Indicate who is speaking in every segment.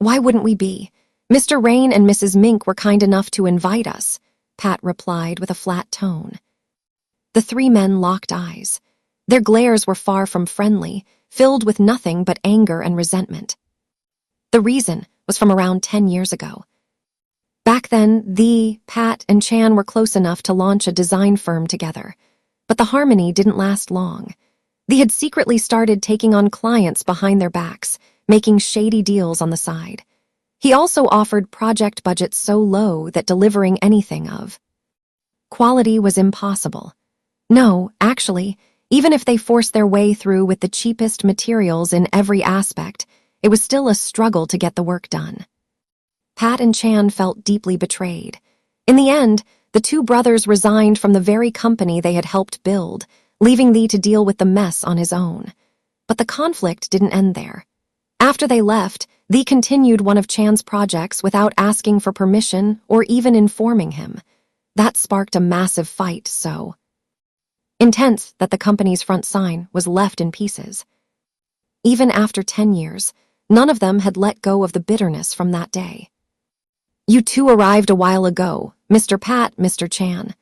Speaker 1: Why wouldn't we be? Mr. Rain and Mrs. Mink were kind enough to invite us, Pat replied with a flat tone. The three men locked eyes. Their glares were far from friendly, filled with nothing but anger and resentment. The reason was from around 10 years ago. Back then, Pat and Chan were close enough to launch a design firm together. But the harmony didn't last long. They had secretly started taking on clients behind their backs, making shady deals on the side. He also offered project budgets so low that delivering anything of quality was impossible. No, actually, even if they forced their way through with the cheapest materials in every aspect, it was still a struggle to get the work done. Pat and Chan felt deeply betrayed. In the end, the two brothers resigned from the very company they had helped build, leaving Thee to deal with the mess on his own. But the conflict didn't end there. After they left, Thee continued one of Chan's projects without asking for permission or even informing him. That sparked a massive fight, so intense that the company's front sign was left in pieces. Even after 10 years, none of them had let go of the bitterness from that day. You two arrived a while ago, Mr. Pat, Mr. Chan.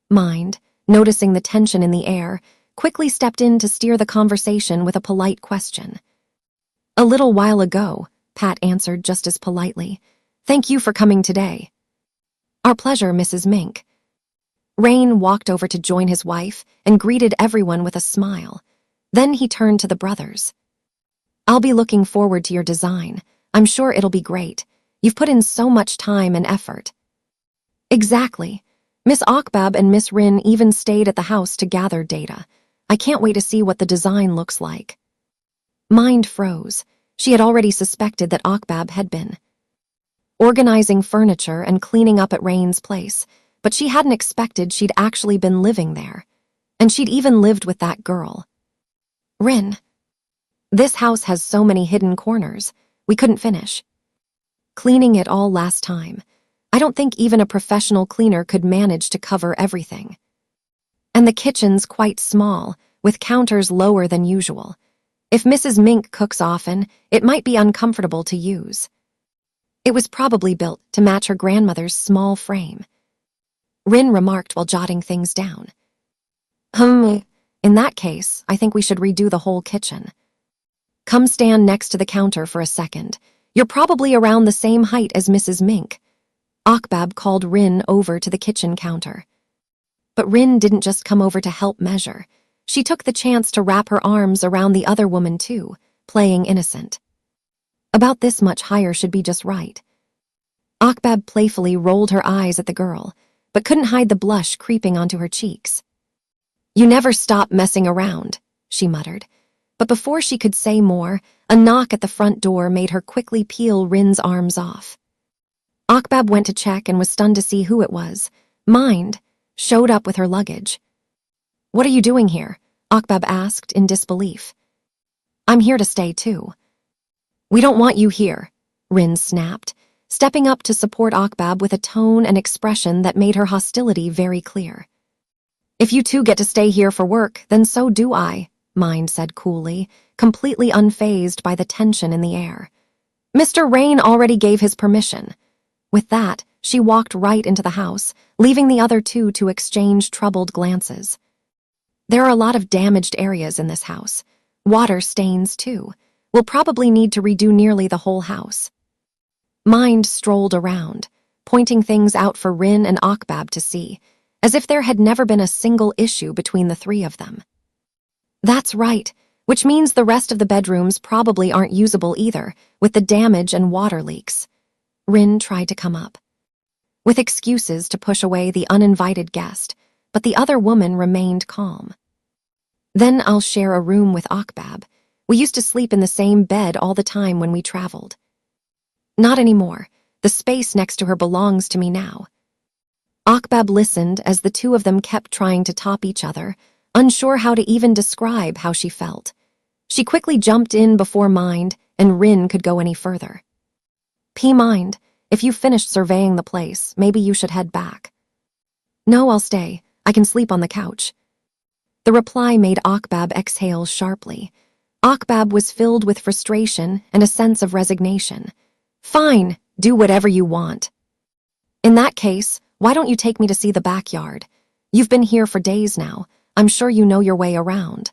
Speaker 1: Mind, noticing the tension in the air, quickly stepped in to steer the conversation with a polite question. A little while ago, Pat answered just as politely. Thank you for coming today. Our pleasure, Mrs. Mink. Rain walked over to join his wife and greeted everyone with a smile. Then he turned to the brothers. I'll be looking forward to your design. I'm sure it'll be great. You've put in so much time and effort. Exactly. Miss Akbab and Miss Rin even stayed at the house to gather data. I can't wait to see what the design looks like. Mind froze. She had already suspected that Akbab had been organizing furniture and cleaning up at Rain's place, but she hadn't expected she'd actually been living there. And she'd even lived with that girl. Rin. This house has so many hidden corners. We couldn't finish cleaning it all last time. I don't think even a professional cleaner could manage to cover everything. And the kitchen's quite small, with counters lower than usual. If Mrs. Mink cooks often, it might be uncomfortable to use. It was probably built to match her grandmother's small frame. Rin remarked while jotting things down. In that case, I think we should redo the whole kitchen. Come stand next to the counter for a second. You're probably around the same height as Mrs. Mink. Akbab called Rin over to the kitchen counter. But Rin didn't just come over to help measure. She took the chance to wrap her arms around the other woman too, playing innocent. About this much higher should be just right. Akbab playfully rolled her eyes at the girl, but couldn't hide the blush creeping onto her cheeks. You never stop messing around, she muttered. But before she could say more, a knock at the front door made her quickly peel Rin's arms off. Akbab went to check and was stunned to see who it was. Mind showed up with her luggage. What are you doing here? Akbab asked in disbelief. I'm here to stay too. We don't want you here, Rin snapped, stepping up to support Akbab with a tone and expression that made her hostility very clear. If you two get to stay here for work, then so do I, Mind said coolly, completely unfazed by the tension in the air. Mr. Rain already gave his permission. With that, she walked right into the house, leaving the other two to exchange troubled glances. There are a lot of damaged areas in this house. Water stains, too. We'll probably need to redo nearly the whole house. Mind strolled around, pointing things out for Rin and Akbab to see, as if there had never been a single issue between the three of them. That's right, which means the rest of the bedrooms probably aren't usable either, with the damage and water leaks. Rin tried to come up, with excuses to push away the uninvited guest, but the other woman remained calm. Then I'll share a room with Akbab. We used to sleep in the same bed all the time when we traveled. Not anymore. The space next to her belongs to me now. Akbab listened as the two of them kept trying to top each other, unsure how to even describe how she felt. She quickly jumped in before Mind and Rin could go any further. Mind, if you've finished surveying the place, maybe you should head back. No, I'll stay. I can sleep on the couch. The reply made Akbab exhale sharply. Akbab was filled with frustration and a sense of resignation. Fine, do whatever you want. In that case, why don't you take me to see the backyard? You've been here for days now. I'm sure you know your way around.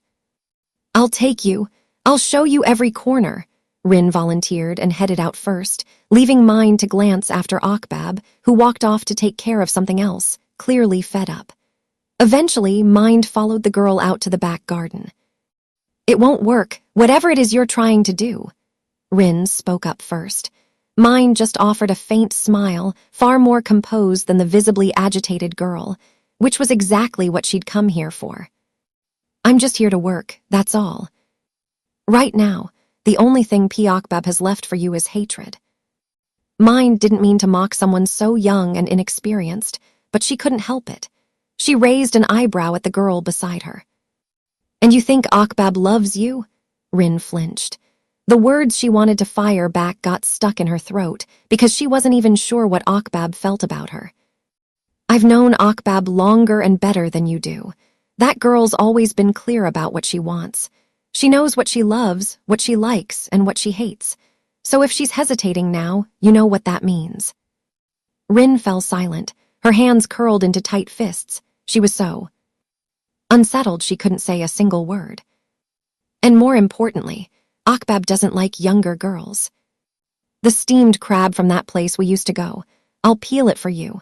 Speaker 1: I'll take you. I'll show you every corner. Rin volunteered and headed out first, leaving Mind to glance after Akbab, who walked off to take care of something else, clearly fed up. Eventually, Mind followed the girl out to the back garden. It won't work, whatever it is you're trying to do. Rin spoke up first. Mind just offered a faint smile, far more composed than the visibly agitated girl, which was exactly what she'd come here for. I'm just here to work, that's all. Right now, the only thing Akbab has left for you is hatred. Mind didn't mean to mock someone so young and inexperienced, but she couldn't help it. She raised an eyebrow at the girl beside her. And you think Akbab loves you? Rin flinched. The words she wanted to fire back got stuck in her throat because she wasn't even sure what Akbab felt about her. I've known Akbab longer and better than you do. That girl's always been clear about what she wants. She knows what she loves, what she likes, and what she hates. So if she's hesitating now, you know what that means. Rin fell silent, her hands curled into tight fists. She was so unsettled she couldn't say a single word. And more importantly, Akbab doesn't like younger girls. The steamed crab from that place we used to go. I'll peel it for you.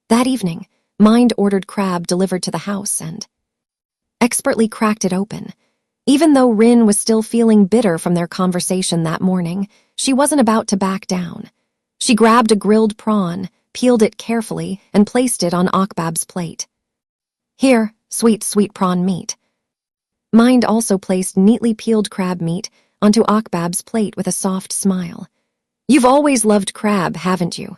Speaker 1: That evening, Mind ordered crab delivered to the house and expertly cracked it open. Even though Rin was still feeling bitter from their conversation that morning, she wasn't about to back down. She grabbed a grilled prawn, peeled it carefully, and placed it on Akbab's plate. Here, sweet prawn meat. Mind also placed neatly peeled crab meat onto Akbab's plate with a soft smile. You've always loved crab, haven't you?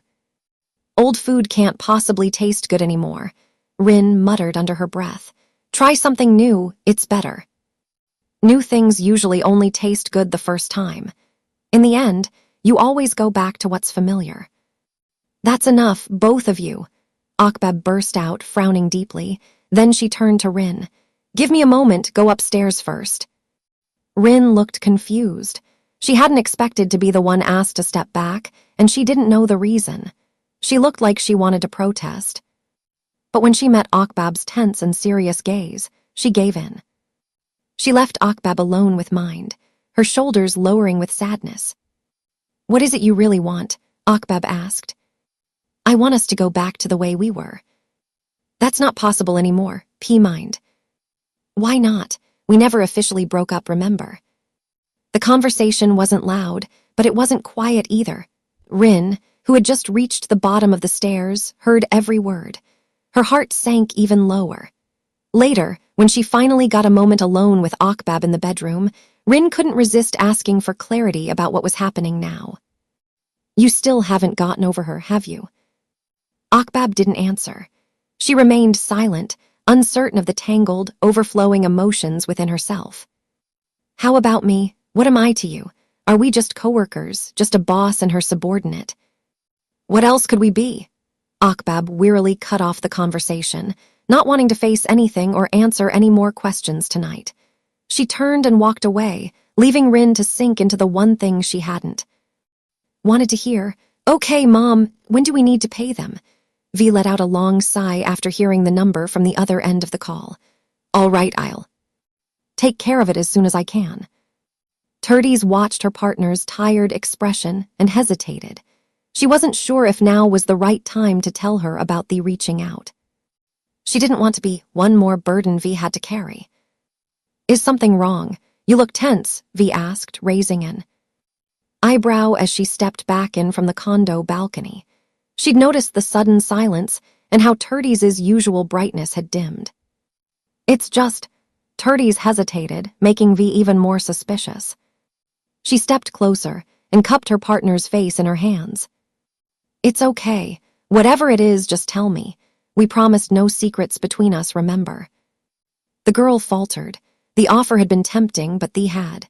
Speaker 1: Old food can't possibly taste good anymore, Rin muttered under her breath. Try something new, it's better. New things usually only taste good the first time. In the end, you always go back to what's familiar. That's enough, both of you. Akbab burst out, frowning deeply. Then she turned to Rin. Give me a moment, go upstairs first. Rin looked confused. She hadn't expected to be the one asked to step back, and she didn't know the reason. She looked like she wanted to protest. But when she met Akbab's tense and serious gaze, she gave in. She left Akbab alone with Mind, her shoulders lowering with sadness. What is it you really want? Akbab asked. I want us to go back to the way we were. That's not possible anymore, Mind. Why not? We never officially broke up, remember? The conversation wasn't loud, but it wasn't quiet either. Rin, who had just reached the bottom of the stairs, heard every word. Her heart sank even lower. Later, when she finally got a moment alone with Akbab in the bedroom, Rin couldn't resist asking for clarity about what was happening now. You still haven't gotten over her, have you? Akbab didn't answer. She remained silent, uncertain of the tangled, overflowing emotions within herself. How about me? What am I to you? Are we just coworkers, just a boss and her subordinate? What else could we be? Akbab wearily cut off the conversation, not wanting to face anything or answer any more questions tonight. She turned and walked away, leaving Rin to sink into the one thing she hadn't wanted to hear. Okay, Mom, when do we need to pay them? V let out a long sigh after hearing the number from the other end of the call. All right, I'll take care of it as soon as I can. Terdes watched her partner's tired expression and hesitated. She wasn't sure if now was the right time to tell her about the reaching out. She didn't want to be one more burden V had to carry. Is something wrong? You look tense, V asked, raising an eyebrow as she stepped back in from the condo balcony. She'd noticed the sudden silence and how Turdes's usual brightness had dimmed. It's just, Terdes hesitated, making V even more suspicious. She stepped closer and cupped her partner's face in her hands. It's okay. Whatever it is, just tell me. We promised no secrets between us, remember? The girl faltered. The offer had been tempting, but Thee had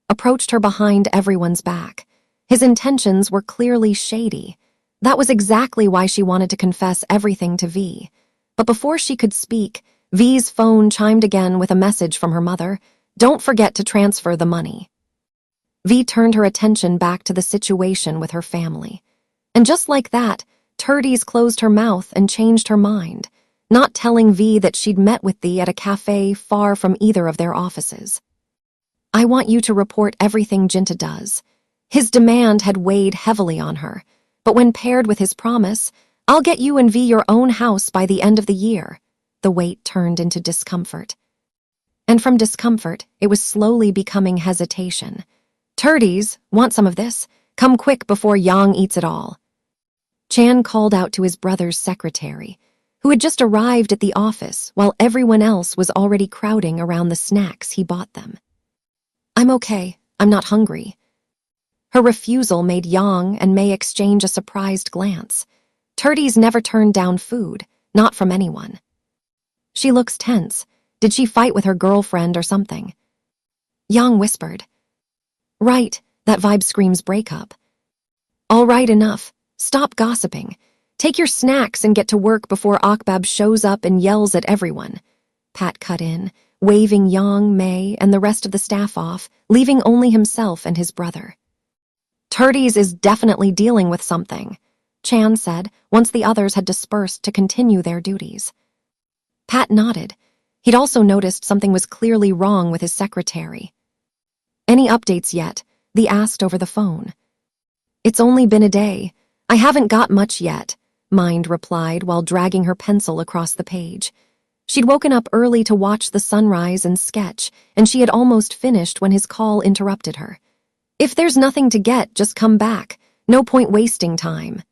Speaker 1: approached her behind everyone's back. His intentions were clearly shady. That was exactly why she wanted to confess everything to V. But before she could speak, V's phone chimed again with a message from her mother. Don't forget to transfer the money. V turned her attention back to the situation with her family. And just like that, Turdies closed her mouth and changed her mind, not telling V that she'd met with Thee at a cafe far from either of their offices. I want you to report everything Jinta does. His demand had weighed heavily on her, but when paired with his promise, I'll get you and V your own house by the end of the year, the weight turned into discomfort. And from discomfort, it was slowly becoming hesitation. Turdies, want some of this? Come quick before Yang eats it all. Chan called out to his brother's secretary, who had just arrived at the office while everyone else was already crowding around the snacks he bought them. I'm okay, I'm not hungry. Her refusal made Yang and May exchange a surprised glance. Turdies never turned down food, not from anyone. She looks tense. Did she fight with her girlfriend or something? Yang whispered. Right, that vibe screams breakup. All right, enough. Stop gossiping. Take your snacks and get to work before Akbab shows up and yells at everyone. Pat cut in, waving Yang, May, and the rest of the staff off, leaving only himself and his brother. Turdies is definitely dealing with something, Chan said, once the others had dispersed to continue their duties. Pat nodded. He'd also noticed something was clearly wrong with his secretary. Any updates yet? Thee asked over the phone. It's only been a day. I haven't got much yet, Mind replied while dragging her pencil across the page. She'd woken up early to watch the sunrise and sketch, and she had almost finished when his call interrupted her. If there's nothing to get, just come back. No point wasting time.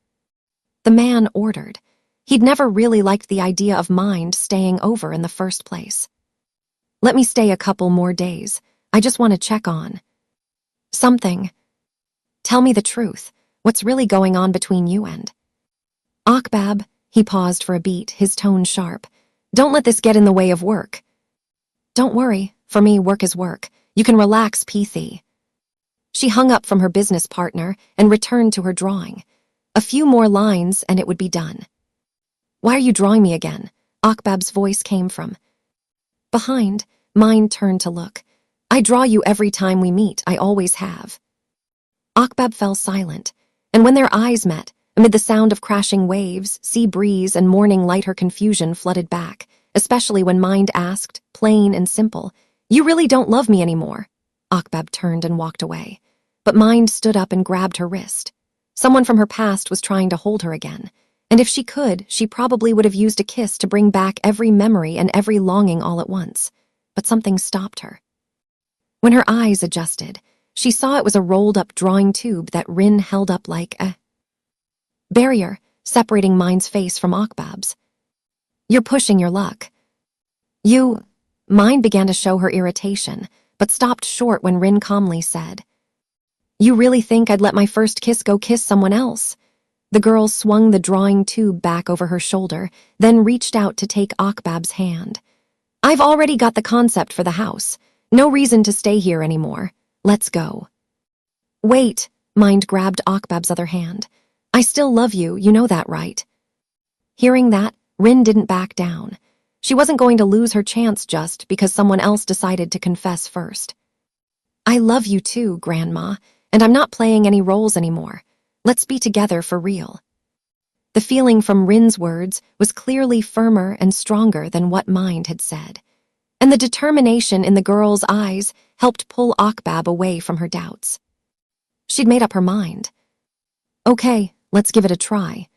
Speaker 1: The man ordered. He'd never really liked the idea of Mind staying over in the first place. Let me stay a couple more days. I just want to check on something. Tell me the truth. What's really going on between you and Akbab? He paused for a beat, his tone sharp. Don't let this get in the way of work. Don't worry. For me, work is work. You can relax, Peethy. She hung up from her business partner and returned to her drawing. A few more lines and it would be done. Why are you drawing me again? Akbab's voice came from behind. Mind turned to look. I draw you every time we meet. I always have. Akbab fell silent, and when their eyes met, amid the sound of crashing waves, sea breeze, and morning light, her confusion flooded back, especially when Mind asked, plain and simple, You really don't love me anymore? Akbab turned and walked away, but Mind stood up and grabbed her wrist. Someone from her past was trying to hold her again, and if she could, she probably would have used a kiss to bring back every memory and every longing all at once, but something stopped her. When her eyes adjusted, she saw it was a rolled-up drawing tube that Rin held up like a barrier, separating Mind's face from Akbab's. You're pushing your luck. Mind began to show her irritation, but stopped short when Rin calmly said, You really think I'd let my first kiss go kiss someone else? The girl swung the drawing tube back over her shoulder, then reached out to take Akbab's hand. I've already got the concept for the house. No reason to stay here anymore. Let's go. Wait, Mind grabbed Akbab's other hand. I still love you, you know that, right? Hearing that, Rin didn't back down. She wasn't going to lose her chance just because someone else decided to confess first. I love you too, Grandma, and I'm not playing any roles anymore. Let's be together for real. The feeling from Rin's words was clearly firmer and stronger than what Mind had said, and the determination in the girl's eyes helped pull Akbab away from her doubts. She'd made up her mind. Okay, let's give it a try.